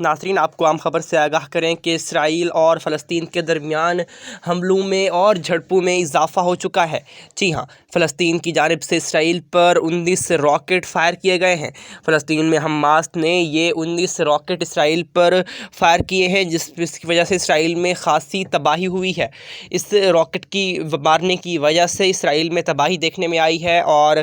ناظرین، آپ کو عام خبر سے آگاہ کریں کہ اسرائیل اور فلسطین کے درمیان حملوں میں اور جھڑپوں میں اضافہ ہو چکا ہے۔ جی ہاں، فلسطین کی جانب سے اسرائیل پر 19 راکٹ فائر کیے گئے ہیں۔ فلسطین میں حماس نے یہ 19 راکٹ اسرائیل پر فائر کیے ہیں، جس کی وجہ سے اسرائیل میں خاصی تباہی ہوئی ہے۔ اس راکٹ کی مارنے کی وجہ سے اسرائیل میں تباہی دیکھنے میں آئی ہے اور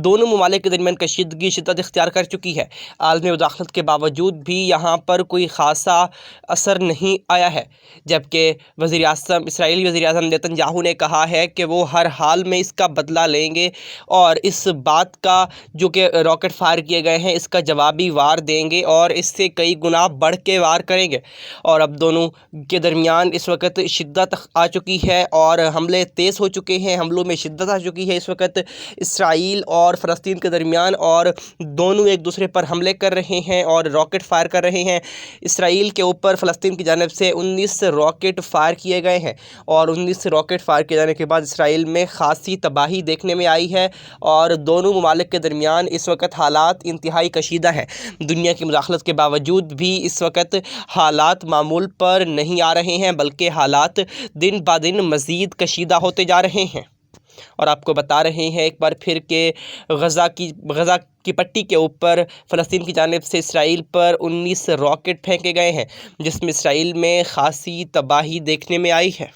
دونوں ممالک کے درمیان کشیدگی شدت اختیار کر چکی ہے۔ عالمی مداخلت کے باوجود بھی یہاں پر کوئی خاصا اثر نہیں آیا ہے، جبکہ اسرائیلی وزیر اعظم نیتن یاہو نے کہا ہے کہ وہ ہر حال میں اس کا بدلہ لیں گے اور اس بات کا جو کہ راکٹ فائر کیے گئے ہیں اس کا جوابی وار دیں گے اور اس سے کئی گنا بڑھ کے وار کریں گے۔ اور اب دونوں کے درمیان اس وقت شدت آ چکی ہے اور حملے تیز ہو چکے ہیں، حملوں میں شدت آ چکی ہے اس وقت اسرائیل اور فلسطین کے درمیان، اور دونوں ایک دوسرے پر حملے کر رہے ہیں اور راکٹ فائر کر رہے ہیں۔ اسرائیل کے اوپر فلسطین کی جانب سے 19 راکٹ فائر کیے گئے ہیں اور 19 راکٹ فائر کیے جانے کے بعد اسرائیل میں خاصی تباہی دیکھنے میں آئی ہے اور دونوں ممالک کے درمیان اس وقت حالات انتہائی کشیدہ ہیں۔ دنیا کی مداخلت کے باوجود بھی اس وقت حالات معمول پر نہیں آ رہے ہیں، بلکہ حالات دن بہ دن مزید کشیدہ ہوتے جا رہے ہیں۔ اور آپ کو بتا رہے ہیں ایک بار پھر کہ غزہ کی پٹی کے اوپر فلسطین کی جانب سے اسرائیل پر 19 راکٹ پھینکے گئے ہیں، جس میں اسرائیل میں خاصی تباہی دیکھنے میں آئی ہے۔